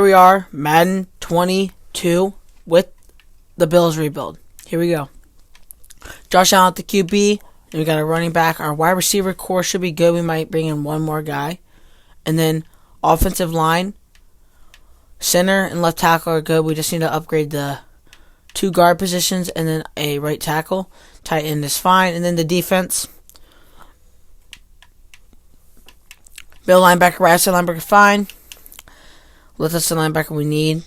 we are, Madden 22 with the Bills rebuild. Here we go. Josh Allen at the QB. And we got a running back. Our wide receiver core should be good. We might bring in one more guy. And then offensive line, center and left tackle are good. We just need to upgrade the 2 guard positions and then a right tackle. Tight end is fine. And then the defense, middle linebacker, right side linebacker, fine. Left side linebacker we need.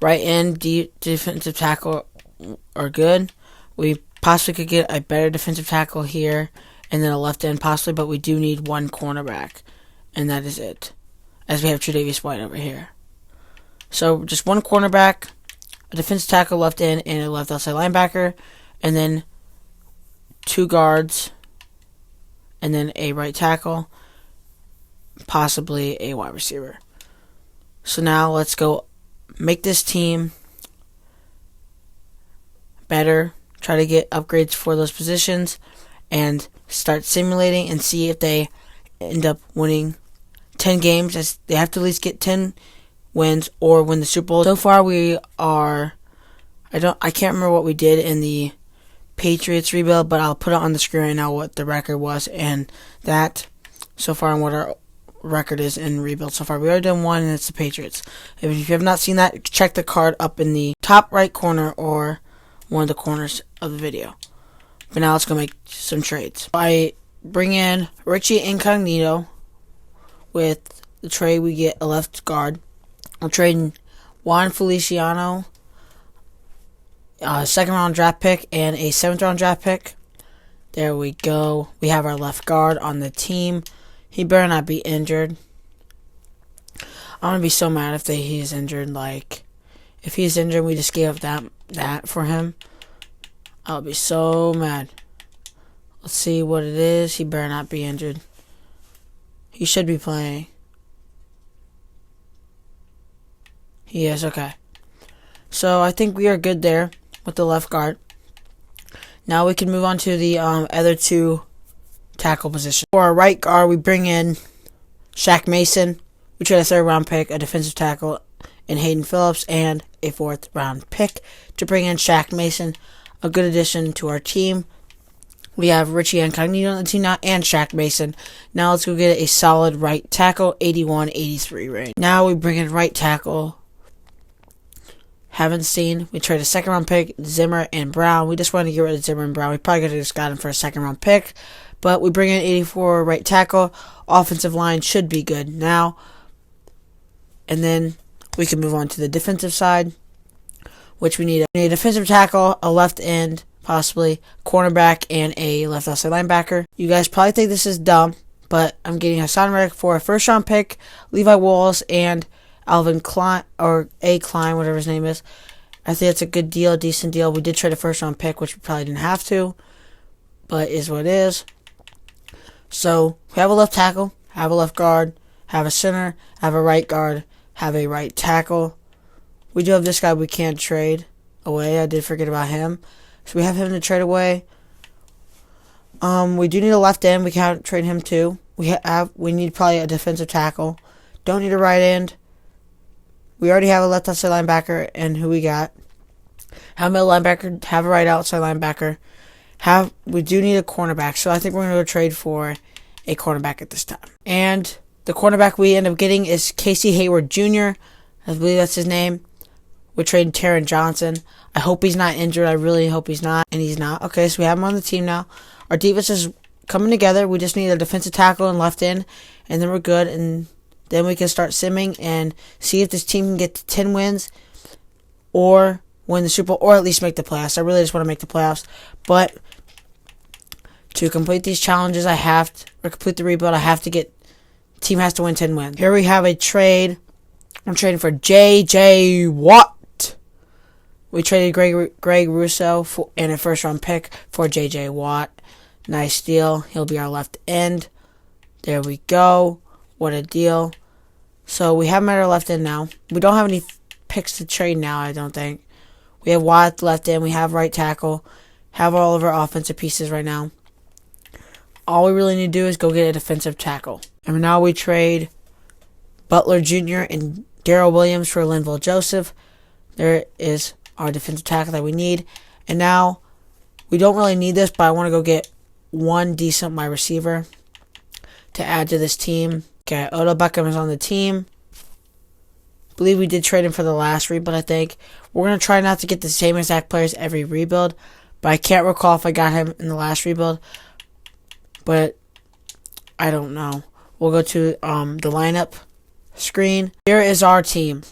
Right end, defensive tackle are good. We possibly could get a better defensive tackle here and then a left end possibly, but we do need one cornerback. And that is it. As we have Tre'Davious White over here. So just one cornerback, a defensive tackle, left end, and a left outside linebacker. And then 2 guards. And then a right tackle. Possibly a wide receiver. So now let's go make this team better. Try to get upgrades for those positions. And start simulating and see if they end up winning 10 games. As they have to at least get 10 wins or win the Super Bowl. So far we are, I can't remember what we did in the Patriots rebuild, but I'll put it on the screen right now what the record was and that so far and what our record is in rebuild so far. We already done one and it's the Patriots. If you have not seen that, check the card up in the top right corner or one of the corners of the video. But now let's go make some trades. I bring in Richie Incognito. With the trade, we get a left guard. I'm trading Juan Feliciano, a 2nd round draft pick, and a 7th round draft pick. There we go. We have our left guard on the team. He better not be injured. I'm going to be so mad if he's injured. Like, if he's injured, we just gave up that for him. I'll be so mad. Let's see what it is. He better not be injured. He should be playing. He is, okay. So I think we are good there with the left guard. Now we can move on to the other 2 tackle positions. For our right guard, we bring in Shaq Mason. We trade a 3rd round pick, a defensive tackle in Hayden Phillips, and a 4th round pick to bring in Shaq Mason. A good addition to our team. We have Richie Incognito on the team now and Shaq Mason. Now let's go get a solid right tackle, 81-83 range. Now we bring in right tackle. Haven't seen. We trade a 2nd round pick, Zimmer and Brown. We just want to get rid of Zimmer and Brown. We probably could have just got him for a 2nd round pick. But we bring in 84 right tackle. Offensive line should be good now. And then we can move on to the defensive side, which we need a defensive tackle, a left end, possibly cornerback, and a left outside linebacker. You guys probably think this is dumb, but I'm getting Hassan Reddick for a 1st round pick, Levi Wallace, and Alvin Klein, or A. Klein, whatever his name is. I think it's a good deal, a decent deal. We did trade a 1st round pick, which we probably didn't have to, but is what it is. So we have a left tackle, have a left guard, have a center, have a right guard, have a right tackle. We do have this guy we can't trade away. I did forget about him. So we have him to trade away. We do need a left end. We can't trade him too. We need probably a defensive tackle. Don't need a right end. We already have a left outside linebacker, and who we got? Have a middle linebacker. Have a right outside linebacker. We do need a cornerback. So I think we're going to go trade for a cornerback at this time. And the cornerback we end up getting is Casey Hayward Jr. I believe that's his name. We traded Taron Johnson. I hope he's not injured. I really hope he's not. And he's not. Okay, so we have him on the team now. Our defense is coming together. We just need a defensive tackle and left end. And then we're good. And then we can start simming and see if this team can get to 10 wins. Or win the Super Bowl. Or at least make the playoffs. I really just want to make the playoffs. But to complete these challenges, or complete the rebuild, team has to win 10 wins. Here we have a trade. I'm trading for J.J. Watt. We traded Greg Russo and a 1st round pick for J.J. Watt. Nice deal. He'll be our left end. There we go. What a deal. So we have him at our left end now. We don't have any picks to trade now, I don't think. We have Watt left end. We have right tackle. Have all of our offensive pieces right now. All we really need to do is go get a defensive tackle. And now we trade Butler Jr. and Darrell Williams for Linval Joseph. There is our defensive tackle that we need. And now, we don't really need this, but I want to go get one decent wide receiver to add to this team. Okay, Odell Beckham is on the team. I believe we did trade him for the last rebuild, I think. We're going to try not to get the same exact players every rebuild, but I can't recall if I got him in the last rebuild. But I don't know. We'll go to the lineup screen. Here is our team.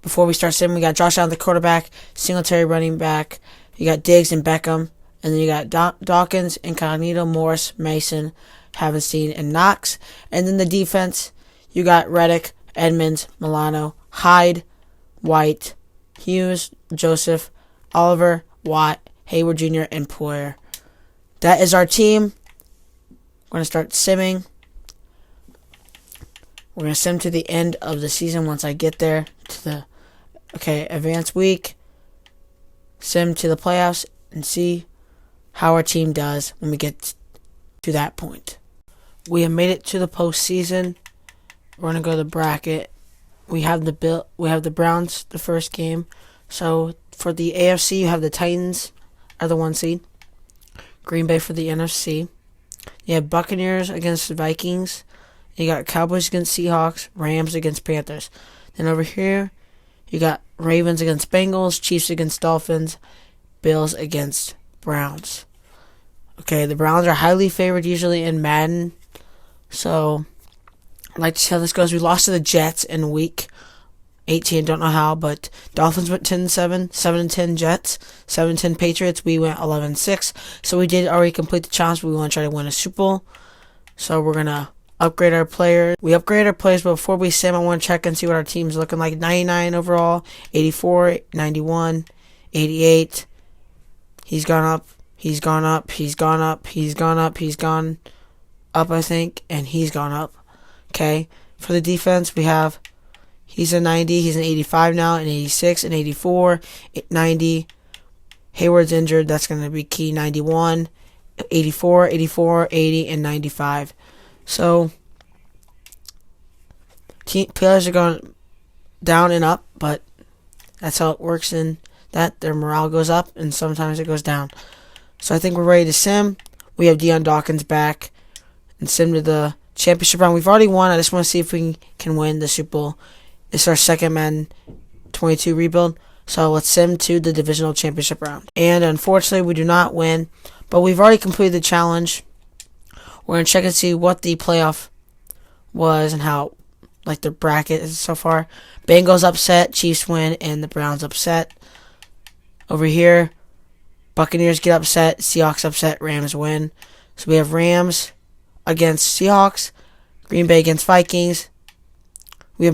Before we start simming, we got Josh Allen, the quarterback, Singletary running back. You got Diggs and Beckham. And then you got Dawkins, Incognito, Morris, Mason, Havenstein, and Knox. And then the defense, you got Reddick, Edmonds, Milano, Hyde, White, Hughes, Joseph, Oliver, Watt, Hayward Jr., and Poyer. That is our team. We're going to start simming. We're going to sim to the end of the season once I get there to the advanced week. Sim to the playoffs and see how our team does when we get to that point. We have made it to the postseason. We're gonna go to the bracket. We have the Browns the first game. So for the AFC, you have the Titans are the 1 seed. Green Bay for the NFC. You have Buccaneers against the Vikings. You got Cowboys against Seahawks. Rams against Panthers. Then over here, you got Ravens against Bengals. Chiefs against Dolphins. Bills against Browns. Okay, the Browns are highly favored usually in Madden. So, I'd like to see how this goes. We lost to the Jets in week 18. Don't know how, but Dolphins went 10-7, 7-10 Jets, 7-10 Patriots. We went 11-6. So, we did already complete the challenge, but we want to try to win a Super Bowl. So, we're going to upgrade our players. We upgrade our players, but before we sim, I want to check and see what our team's looking like. 99 overall, 84, 91, 88. He's gone up. He's gone up, he's gone up, he's gone up, he's gone up, I think, and he's gone up. Okay, for the defense, we have, he's a 90, he's an 85 now, an 86, an 84, 90. Hayward's injured, that's going to be key, 91, 84, 84, 80, and 95. So, players are going down and up, but that's how it works in that. Their morale goes up, and sometimes it goes down. So I think we're ready to sim. We have Deion Dawkins back and sim to the championship round. We've already won. I just want to see if we can win the Super Bowl. It's our second Madden 22 rebuild. So let's sim to the divisional championship round. And unfortunately, we do not win. But we've already completed the challenge. We're going to check and see what the playoff was and how, like, the bracket is so far. Bengals upset, Chiefs win, and the Browns upset. Over here, Buccaneers get upset, Seahawks upset, Rams win. So we have Rams against Seahawks, Green Bay against Vikings. We have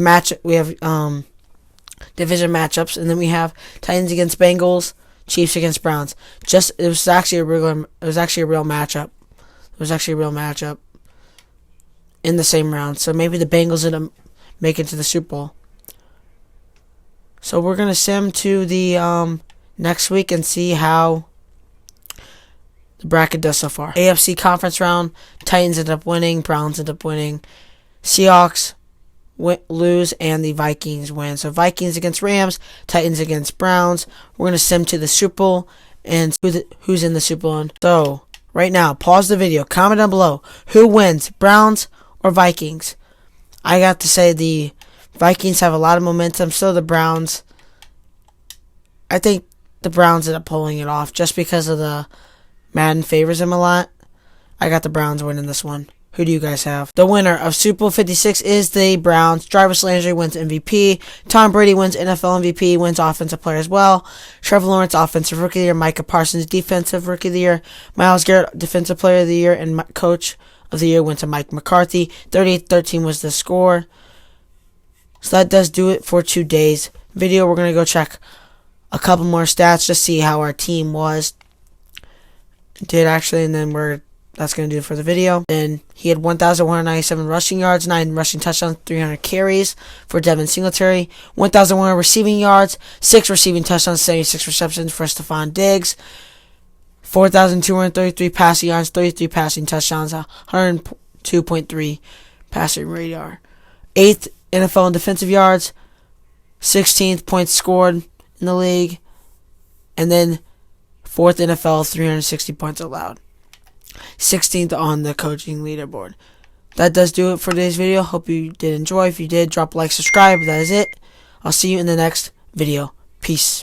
division matchups, and then we have Titans against Bengals, Chiefs against Browns. It was actually a real matchup. It was actually a real matchup in the same round. So maybe the Bengals didn't make it to the Super Bowl. So we're gonna sim to the next week and see how the bracket does so far. AFC conference round, Titans end up winning, Browns end up winning, Seahawks lose, and the Vikings win. So Vikings against Rams, Titans against Browns. We're going to sim to the Super Bowl and who's in the Super Bowl. So right now, pause the video, comment down below. Who wins, Browns or Vikings? I got to say the Vikings have a lot of momentum, so the Browns. I think the Browns end up pulling it off just because of the Madden favors them a lot. I got the Browns winning this one. Who do you guys have? The winner of Super Bowl 56 is the Browns. Jarvis Landry wins MVP. Tom Brady wins NFL MVP, wins Offensive Player as well. Trevor Lawrence, Offensive Rookie of the Year. Micah Parsons, Defensive Rookie of the Year. Myles Garrett, Defensive Player of the Year. And Coach of the Year went to Mike McCarthy. 38-13 was the score. So that does do it for today's video. We're going to go check a couple more stats to see how our team did actually, and then that's going to do it for the video. Then he had 1,197 rushing yards, 9 rushing touchdowns, 300 carries for Devin Singletary, 1,100 receiving yards, 6 receiving touchdowns, 76 receptions for Stephon Diggs, 4,233 passing yards, 33 passing touchdowns, 102.3 passing radar. 8th NFL in defensive yards, 16th points scored in the league, and then 4th NFL, 360 points allowed. 16th on the coaching leaderboard. That does do it for today's video. Hope you did enjoy. If you did, drop a like, subscribe. That is it. I'll see you in the next video. Peace.